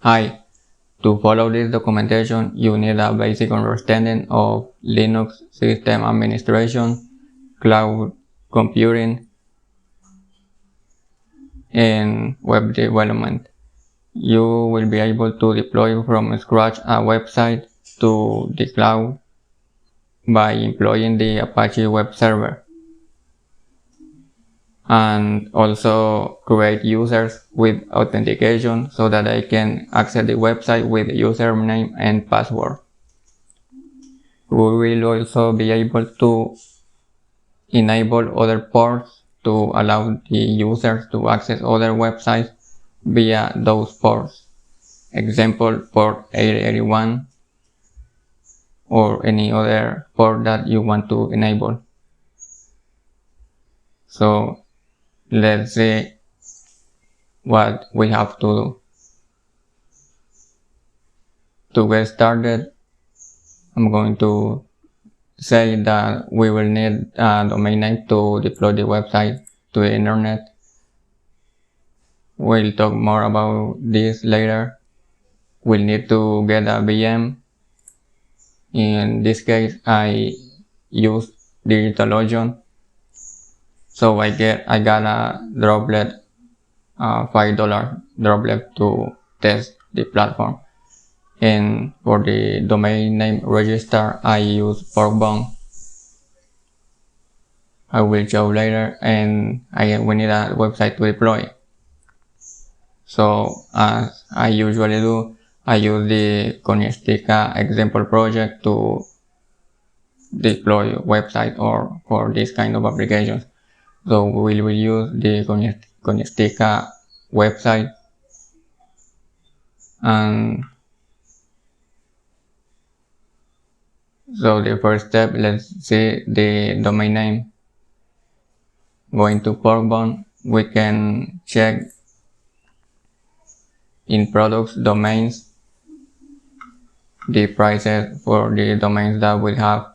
Hi, to follow this documentation, you need a basic understanding of Linux system administration, cloud computing, and web development. You will be able to deploy from scratch a website to the cloud by employing the Apache web server, and also create users with authentication so that they can access the website with username and password. We will also be able to enable other ports to allow the users to access other websites via those ports. Example, port 881 or any other port that you want to enable. So let's see what we have to do. To get started, I'm going to say that we will need a domain name to deploy the website to the internet. We'll talk more about this later. We'll need to get a VM. In this case, I use DigitalOcean. So I got a Droplet, $5 Droplet to test the platform. And for the domain name register, I use Porkbone. I will show later, and we need a website to deploy. So as I usually do, I use the Coniestica example project to deploy website or for this kind of applications. So we will use the Coniestica website, and so the first step, let's see the domain name. Going to Porkbone, we can check in products domains the prices for the domains that we have.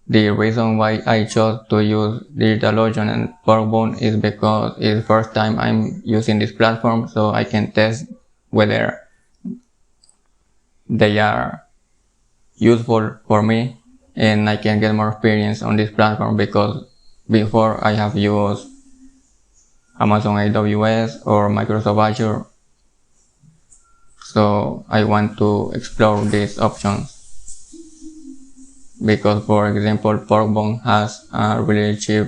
The reason why I chose to use DigitalOcean and Porkbone is because it's the first time I'm using this platform, so I can test whether they are useful for me and I can get more experience on this platform, because before I have used Amazon AWS or Microsoft Azure. So I want to explore these options, because for example Porkbone has a really cheap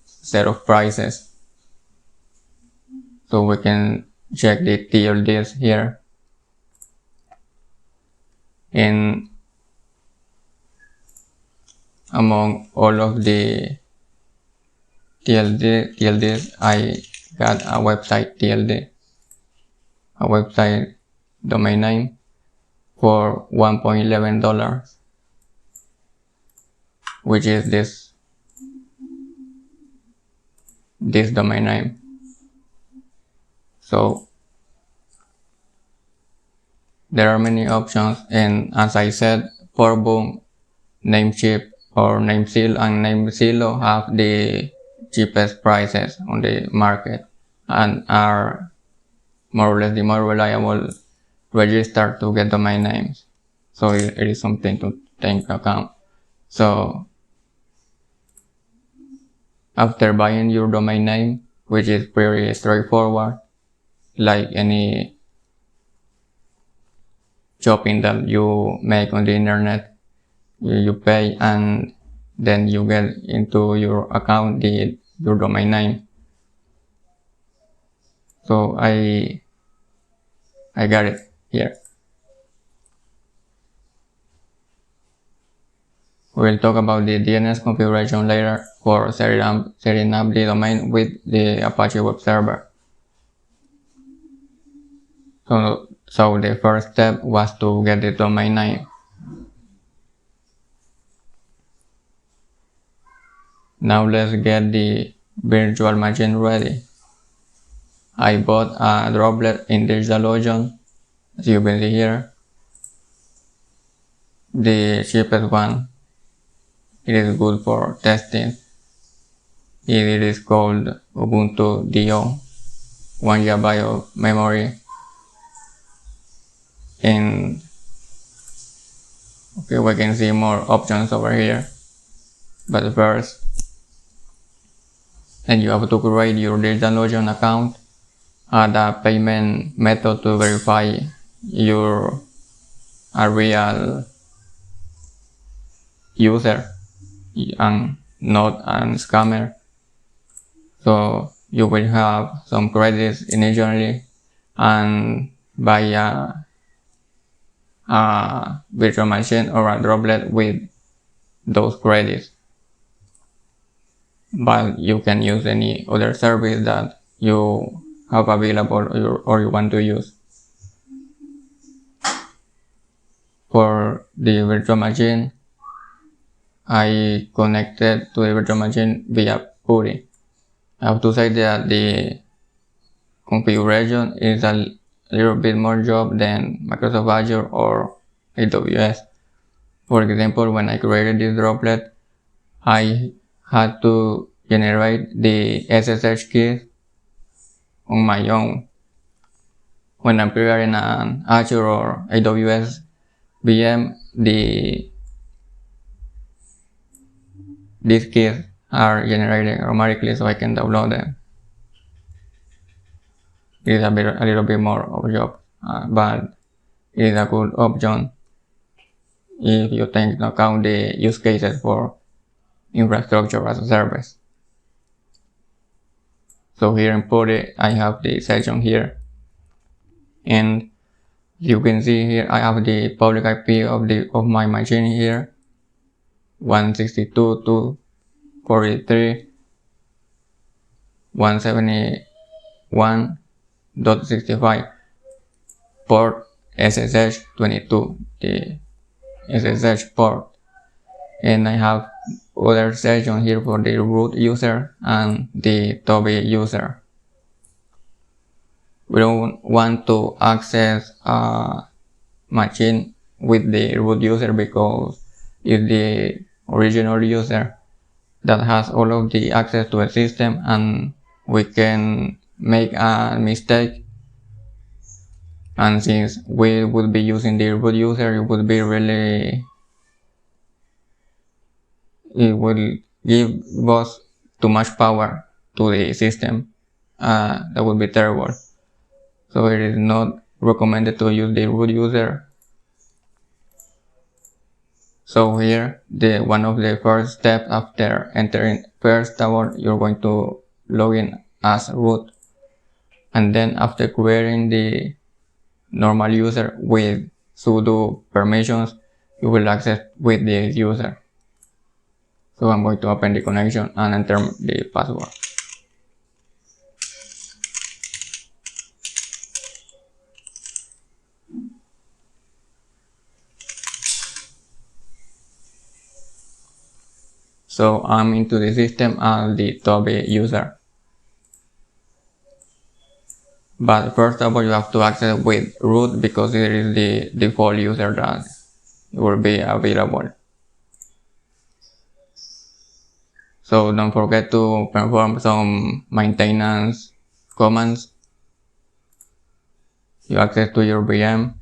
set of prices. So we can check the TLDs here, and among all of the TLDs, I got a website TLD, a website domain name for $1.11, which is this domain name. So there are many options, and as I said, Porkbone, Namecheap or Nameseal and Namesealo have the cheapest prices on the market and are more or less the more reliable register to get domain names. So it is something to take into account. So after buying your domain name, which is pretty straightforward, like any shopping that you make on the internet, you pay and then you get into your account your domain name. So I got it here. We'll talk about the DNS configuration later for setting up the domain with the Apache web server. So the first step was to get the domain name. Now let's get the virtual machine ready. I bought a Droplet in DigitalOcean, as you can see here, the cheapest one. It is good for testing. It is called Ubuntu DO, 1 GB of memory, And okay, we can see more options over here. But first, then you have to create your DigitalOcean account, add a payment method to verify you're a real user and not a scammer. So you will have some credits initially and buy a virtual machine or a droplet with those credits. But you can use any other service that you have available or you want to use. For the virtual machine, I connected to the virtual machine via PuTTY. I have to say that the configuration is a little bit more job than Microsoft Azure or AWS. For example, when I created this droplet, I had to generate the SSH keys on my own. When I'm creating an Azure or AWS VM, these keys are generated automatically, so I can download them. It is a little bit more of a job, but it is a good option if you take into account the use cases for infrastructure as a service. So here in PuTTY, I have the section here, and you can see here I have the public IP of my machine here, 162.171.65 port SSH 22, the SSH port, and I have other section here for the root user and the Toby user. We don't want to access a machine with the root user because it's the original user that has all of the access to a system, and we can make a mistake. And since we would be using the root user, it would give us too much power to the system. That would be terrible. So it is not recommended to use the root user. So here, one of the first steps after entering first tower, you're going to log in as root, and then after creating the normal user with sudo permissions, you will access with the user. So I'm going to open the connection and enter the password. So I'm into the system as the Toby user. But first of all, you have to access with root because it is the default user that will be available. So don't forget to perform some maintenance commands. You access to your VM,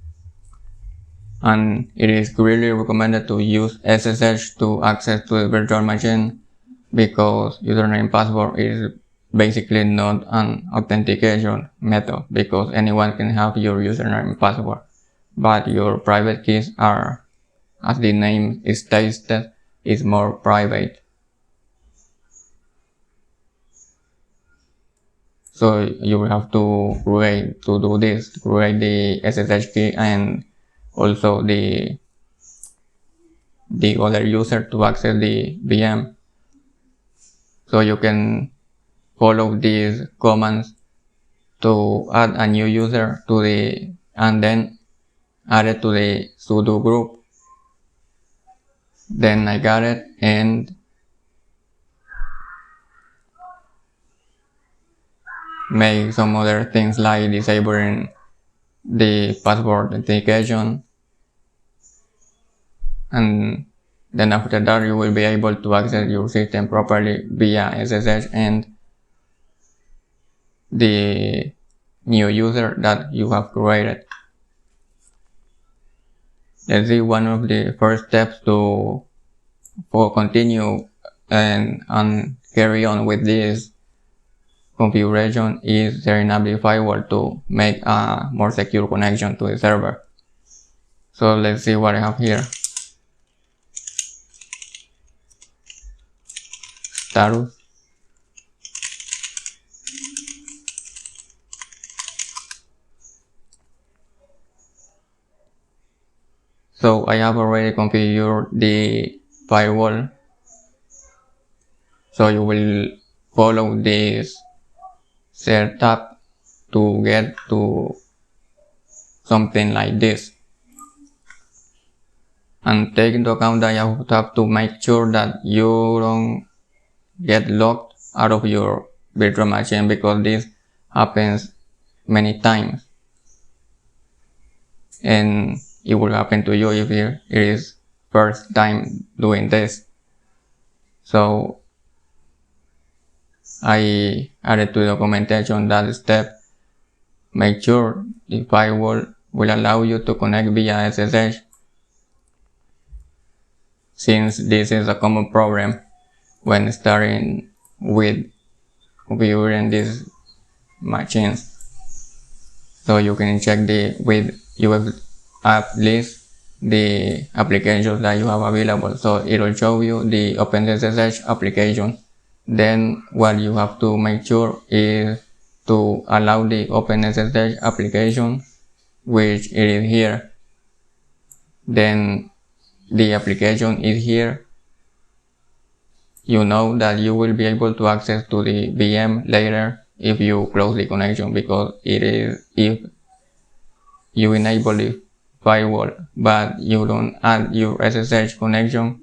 and it is really recommended to use SSH to access to the virtual machine because username and password is basically not an authentication method because anyone can have your username and password, but your private keys are, as the name is stated, is more private. So you will have to create the SSH key and also the other user to access the VM. So you can follow these commands to add a new user and then add it to the sudo group. Then I got it, and make some other things like disabling the password authentication, and then after that you will be able to access your system properly via SSH and the new user that you have created. let's see, one of the first steps for continue and carry on with this configuration is setting up the firewall to make a more secure connection to the server. So let's see what I have here. Status. So I have already configured the firewall. So you will follow this setup to get to something like this. And take into account that you have to make sure that you don't get locked out of your virtual machine, because this happens many times. And it will happen to you if it is first time doing this. So I added to the documentation that step. Make sure the firewall will allow you to connect via SSH, since this is a common problem when starting with configuring these machines. So you can check with UF app list the applications that you have available. So it will show you the OpenSSH application. Then what you have to make sure is to allow the OpenSSH application, which it is here. Then the application is here. You know that you will be able to access to the VM later if you close the connection, because it is if you enable the firewall but you don't add your SSH connection,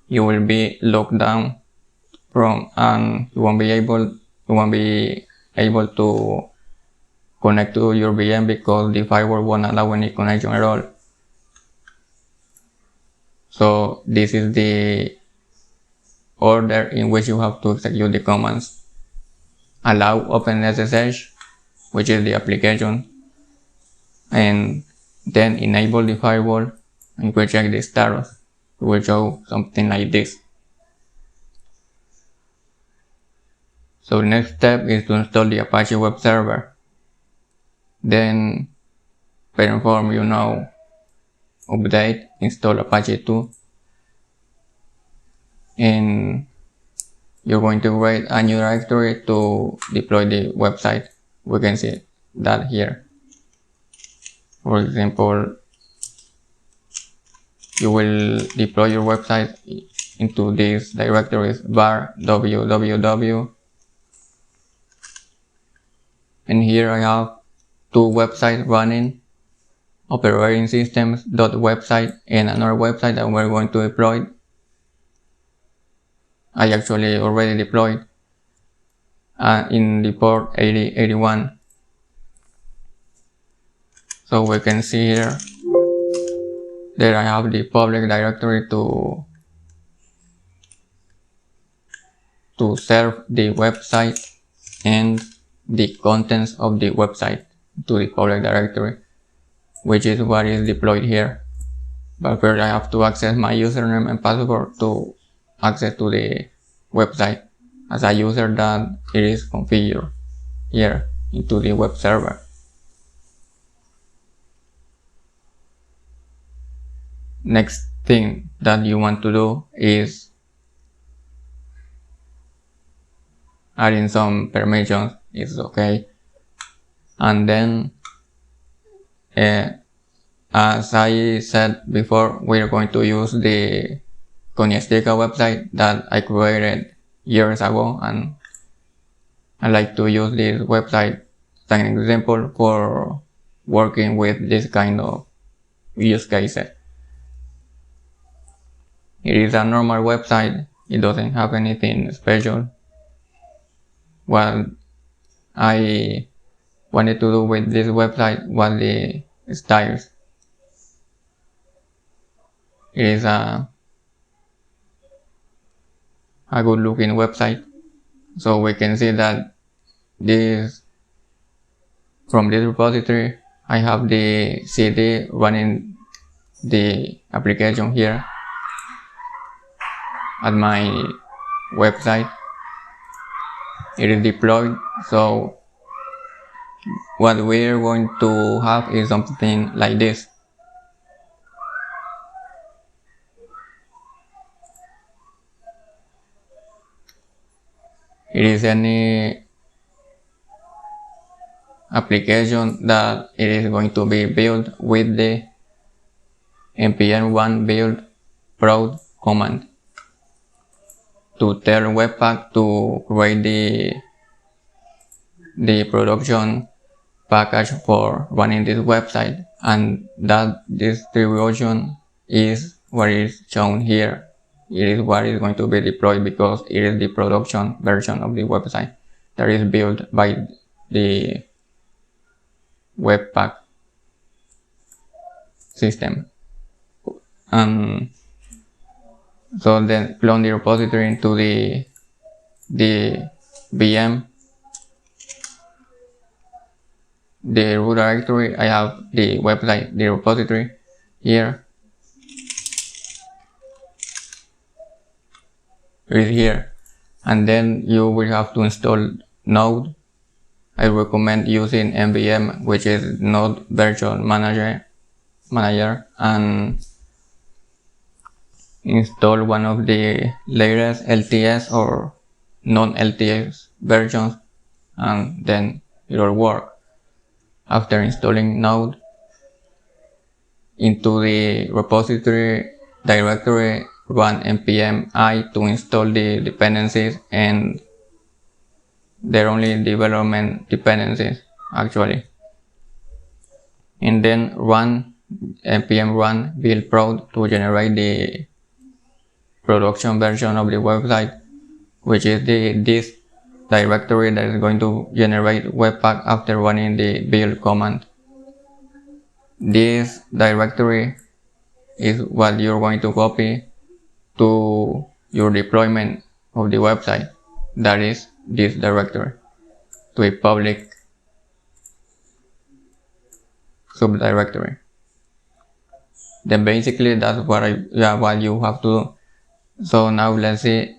you will be locked down from, and you won't be able to connect to your VM, because the firewall won't allow any connection at all. So this is the order in which you have to execute the commands. Allow OpenSSH, which is the application, and then enable the firewall, and we check the status. It will show something like this. So the next step is to install the Apache web server. Then perform, update, install Apache 2, and you're going to create a new directory to deploy the website. We can see that here. For example, you will deploy your website into these directories var www, and here I have two websites running, operating systems.website and another website that we're going to deploy. I actually already deployed in the port 8081. So we can see here that I have the public directory to serve the website and the contents of the website to the public directory, which is what is deployed here. But first I have to access my username and password to access to the website as a user that it is configured here into the web server. Next thing that you want to do is adding some permissions. It's okay. And then as I said before, we're going to use the Coniestica website that I created years ago, and I like to use this website as an example for working with this kind of use cases. It is a normal website. It doesn't have anything special. What I wanted to do with this website was the styles. It is a good looking website. So we can see that from this repository, I have the CD running the application here at my website. It is deployed, so what we're going to have is something like this. It is any application that it is going to be built with the npm1 build prod command to tell Webpack to create the production package for running this website, and that distribution is what is shown here. It is what is going to be deployed because it is the production version of the website that is built by the Webpack system. So then clone the repository into the VM. The root directory, I have the website, the repository here. It is here. And then you will have to install Node. I recommend using npm, which is Node Version Manager, and install one of the latest LTS or non-LTS versions, and then it will work. After installing Node, into the repository directory run npm I to install the dependencies, and they're only development dependencies actually. And then run npm run build prod to generate the production version of the website, which is this directory that is going to generate Webpack after running the build command. This directory is what you're going to copy to your deployment of the website. That is this directory to a public subdirectory. Then basically that's what you have to do. So now let's see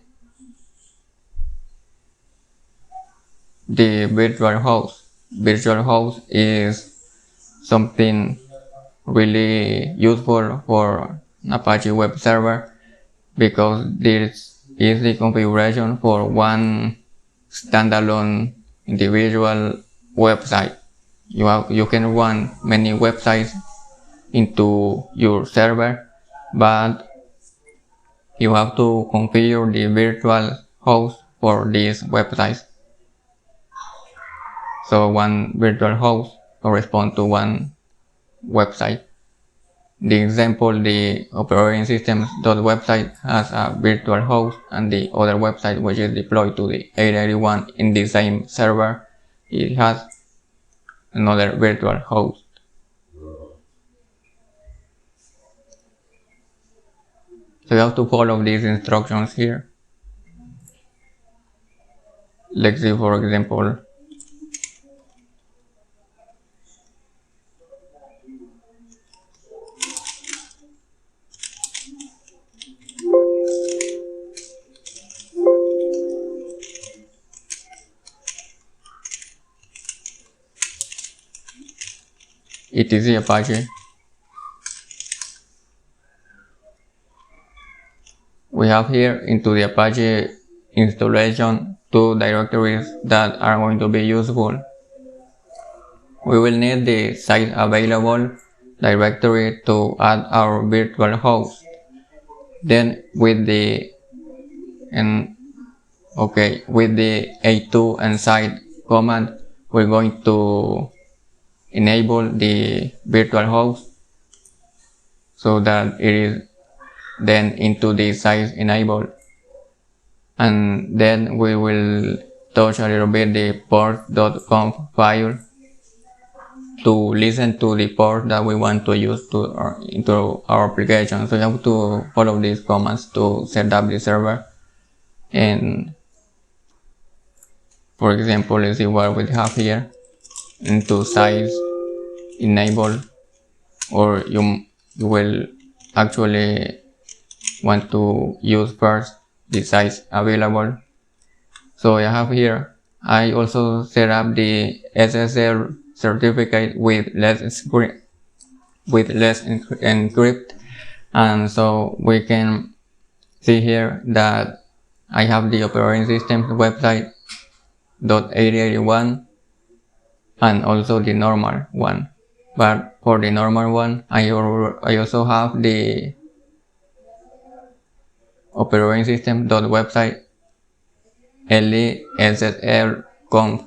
the virtual host. Virtual host is something really useful for Apache web server because this is the configuration for one standalone individual website. You can run many websites into your server, but you have to configure the virtual host for these websites. So one virtual host corresponds to one website. The example, the operating system.website has a virtual host, and the other website, which is deployed to the 881 in the same server, it has another virtual host. So you have to follow these instructions here. Let's see, for example, etc Apache. We have here into the Apache installation two directories that are going to be useful. We will need the site available directory to add our virtual host. Then with the a2 and site command, we're going to enable the virtual host so that it is then into the site enabled, and then we will touch a little bit the port.conf file to listen to the port that we want to use into our application. So you have to follow these commands to set up the server. And for example, let's see what we have here. Into size enable, or you you will actually want to use first the sites available. So I have here, I also set up the SSL certificate with Let's Encrypt, and so we can see here that I have the operating system website .8081 and also the normal one. But for the normal one, I also have the operating system website lessl.conf.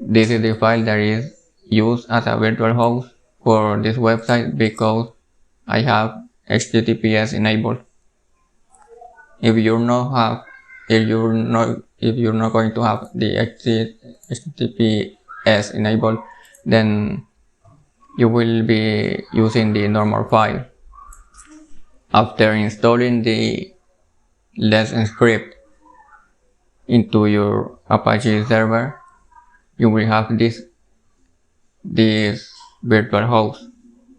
This is the file that is used as a virtual host for this website because I have HTTPS enabled. If you're not going to have the HTTPS enabled, then you will be using the normal file. After installing the Let's Encrypt into your Apache server, you will have this virtual host,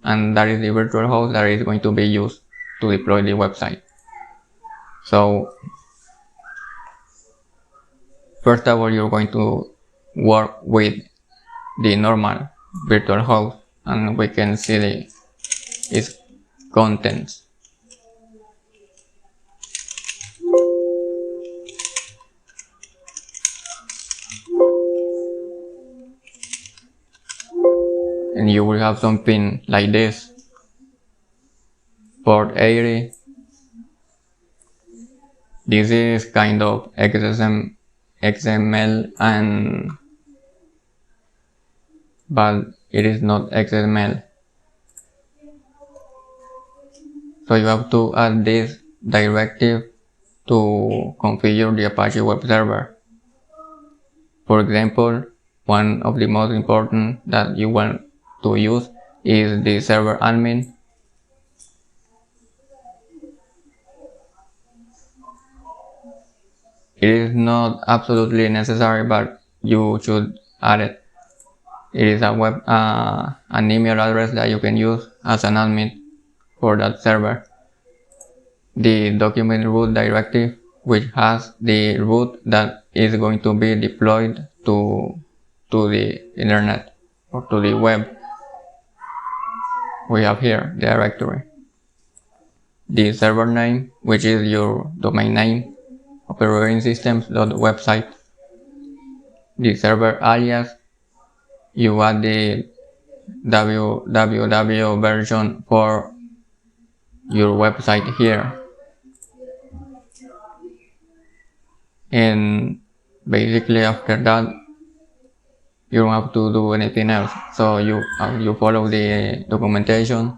and that is the virtual host that is going to be used to deploy the website. So first of all, you're going to work with the normal virtual host, and we can see its contents. And you will have something like this: port 80. This is kind of XML, but it is not XML. So you have to add this directive to configure the Apache web server. For example, one of the most important that you want to use is the server admin. It is not absolutely necessary, but you should add it. It is an email address that you can use as an admin for that server. The document root directive, which has the root that is going to be deployed to the internet or to the web. We have here the directory. The server name, which is your domain name, operating systems.website. The server alias, you add the www version for your website here. And basically after that, you don't have to do anything else. So you follow the documentation,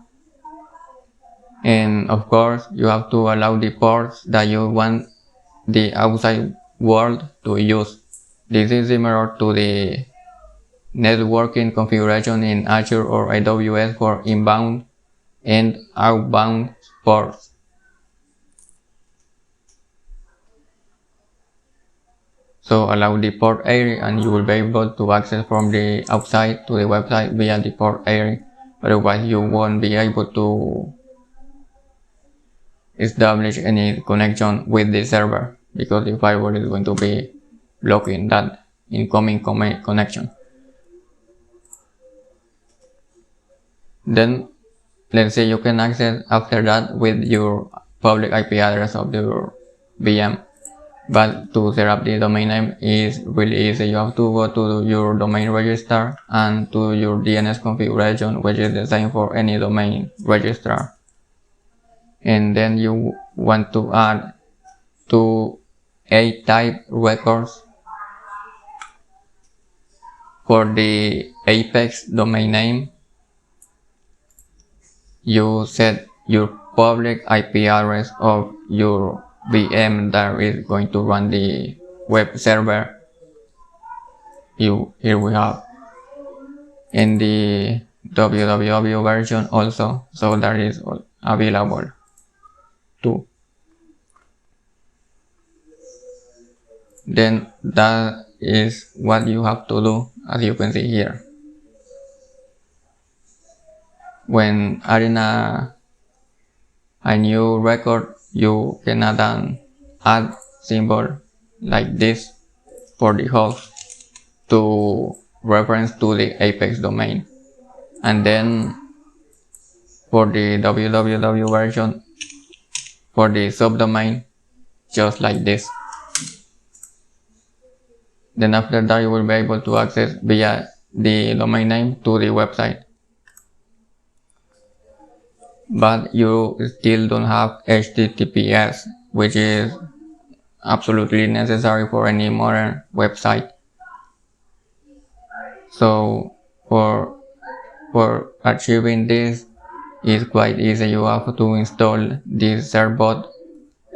and of course you have to allow the ports that you want the outside world to use. This is similar to the networking configuration in Azure or AWS for inbound and outbound ports. So allow the port 80 and you will be able to access from the outside to the website via the port 80. Otherwise you won't be able to establish any connection with the server because the firewall is going to be blocking that incoming connection. Then let's say you can access after that with your public IP address of your VM. But to set up the domain name is really easy. You have to go to your domain registrar and to your DNS configuration, which is the same for any domain registrar. And then you want to add 2 A-type records for the Apex domain name. You set your public IP address of your VM that is going to run the web server. Here we have in the www version also, so that is available too. Then that is what you have to do, as you can see here. when adding a new record, you can add an add symbol like this for the host to reference to the Apex domain, and then for the www version, for the subdomain, just like this. Then after that, you will be able to access via the domain name to the website. But you still don't have HTTPS, which is absolutely necessary for any modern website. So for achieving this is quite easy. You have to install this servbot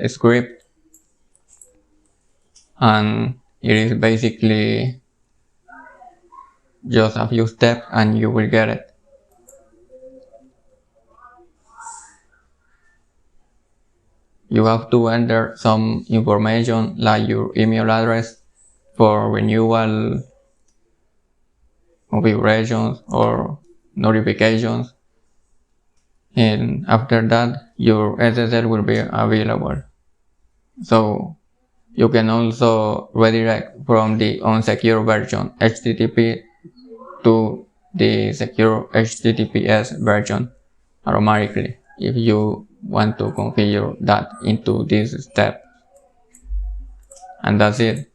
script, and it is basically just a few steps and you will get it. You have to enter some information like your email address for renewal configurations or notifications, and after that your SSL will be available. So you can also redirect from the unsecure version HTTP to the secure HTTPS version automatically if you want to configure that into this step. And that's it.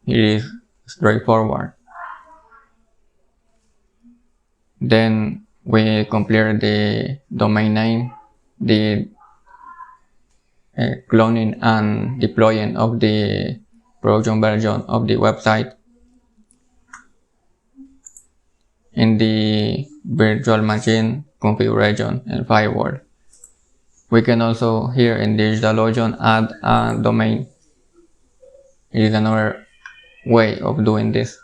It is straightforward. Then we compare the domain name, the cloning and deploying of the production version of the website in the virtual machine configuration and firewall. We can also here in DigitalOcean add a domain. It is another way of doing this.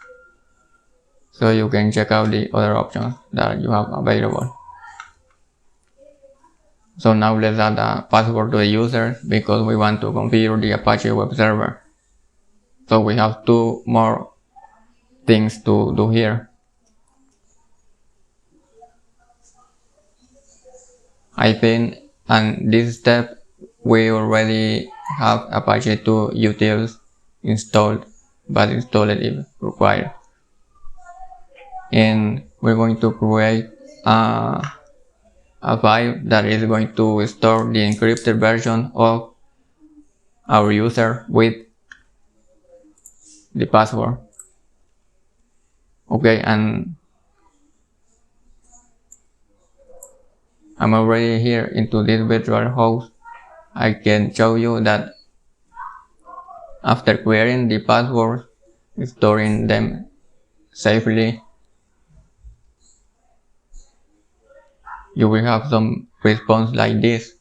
So you can check out the other options that you have available. So now let's add a password to the user because we want to configure the Apache web server. So we have two more things to do here. I think on this step we already have Apache 2 utils installed, but install it if required. And we're going to create a file that is going to store the encrypted version of our user with the password. Okay, and I'm already here into this virtual host. I can show you that after creating the passwords, storing them safely, you will have some response like this.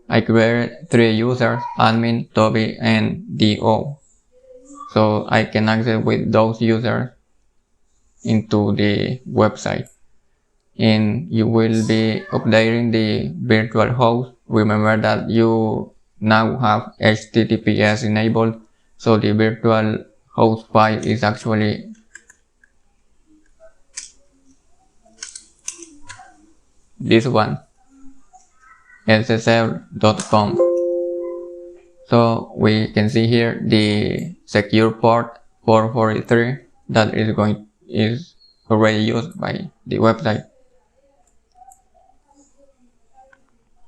I created 3 users, admin, Toby, and DO. So I can access with those users into the website. And you will be updating the virtual host. Remember that you now have HTTPS enabled, so the virtual host file is actually this one, ssl.com. So we can see here the secure port 443 that is already used by the website.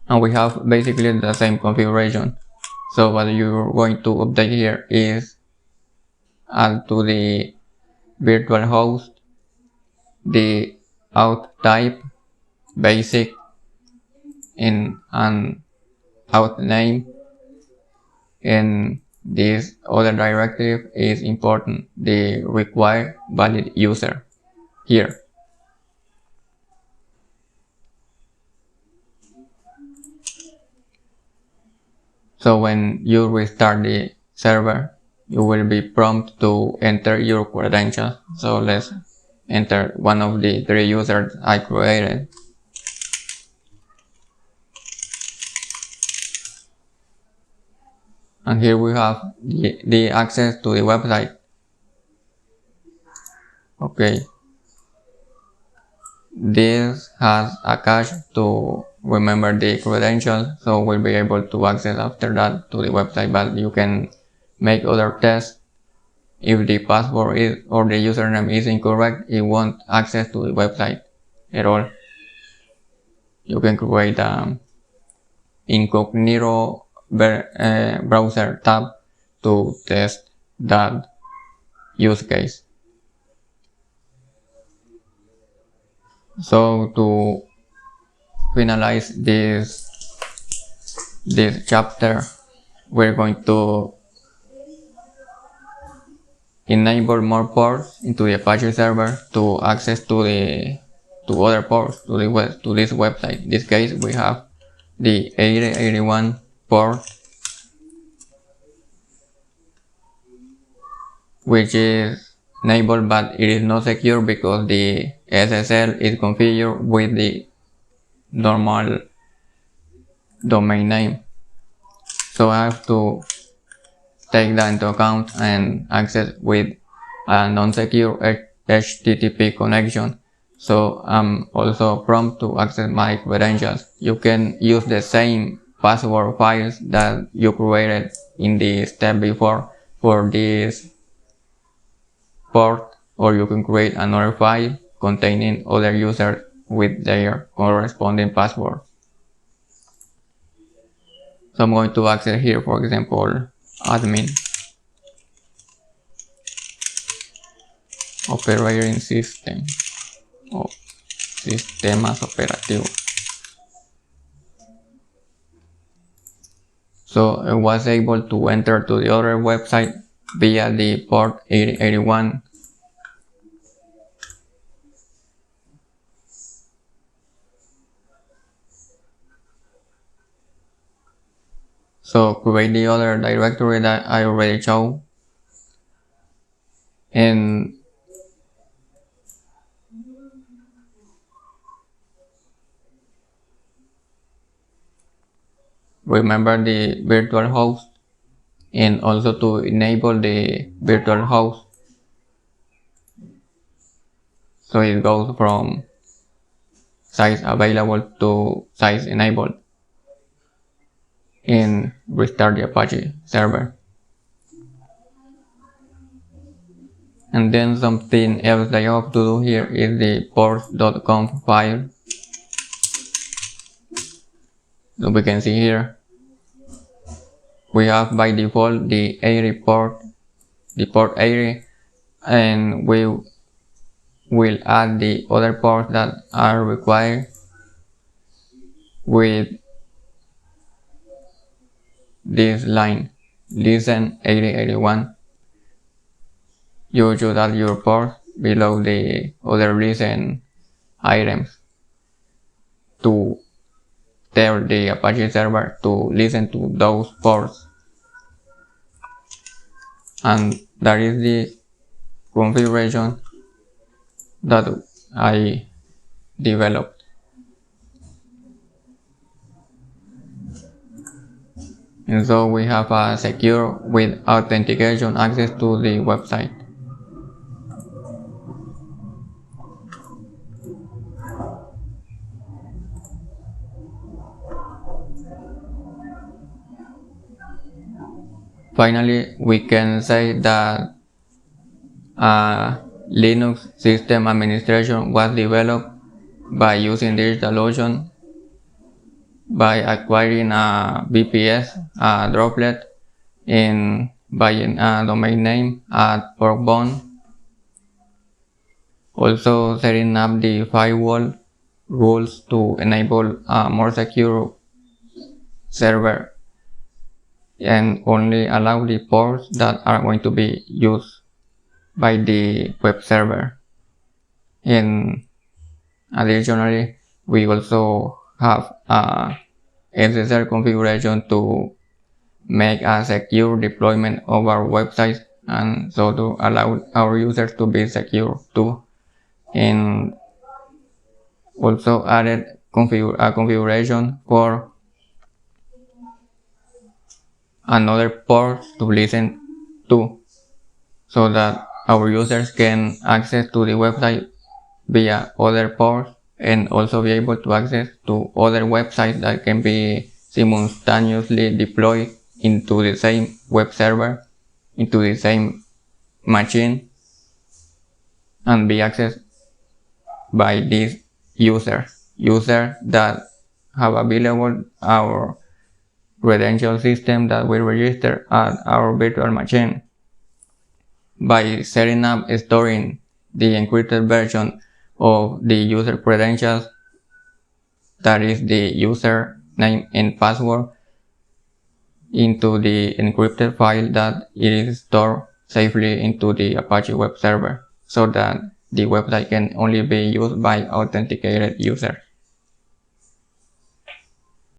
And we have basically the same configuration. So what you're going to update here is add to the virtual host the auth type, basic, and an auth name, and this other directive is important, the required valid user here. So when you restart the server, you will be prompted to enter your credentials. So let's enter one of the 3 users I created. And here we have the access to the website. Okay. this has a cache to remember the credentials, so we'll be able to access after that to the website, but you can make other tests. If the password is or the username is incorrect, it won't access to the website at all. You can create an incognito browser tab to test that use case. So to finalize this chapter, we're going to enable more ports into the Apache server to access to other ports to this website. In this case, we have the 8081 port, which is enabled, but it is not secure because the SSL is configured with the normal domain name. So I have to take that into account and access with a non-secure HTTP connection. So I'm also prompt to access my credentials. You can use the same password files that you created in the step before for this port, or you can create another file containing other users with their corresponding password. So I'm going to access here, for example, admin, operating system, o sistemas operativos. So I was able to enter to the other website via the port 8081. So create the other directory that I already showed, and remember the virtual host, and also to enable the virtual host, so it goes from size available to size enabled, and restart the Apache server. And then something else that you have to do here is the ports.conf file. So we can see here we have by default the 80 port, the port 80, and we will add the other ports that are required with this line, listen 8081. You should add your port below the other listen items to tell the Apache server to listen to those ports. And that is the configuration that I developed. And so we have a secure with authentication access to the website. Finally, we can say that Linux system administration was developed by using DigitalOcean, by acquiring a VPS, a Droplet, and buying a domain name at Porkbone. Also setting up the firewall rules to enable a more secure server and only allow the ports that are going to be used by the web server. And additionally, we also have a SSL configuration to make a secure deployment of our website, and so to allow our users to be secure too. And also added a configuration for another port to listen to, so that our users can access to the website via other ports and also be able to access to other websites that can be simultaneously deployed into the same web server, into the same machine, and be accessed by these users that have available our credential system that we register at our virtual machine. By setting up storing the encrypted version of the user credentials, that is the user name and password, into the encrypted file that it is stored safely into the Apache web server, so that the website can only be used by authenticated users.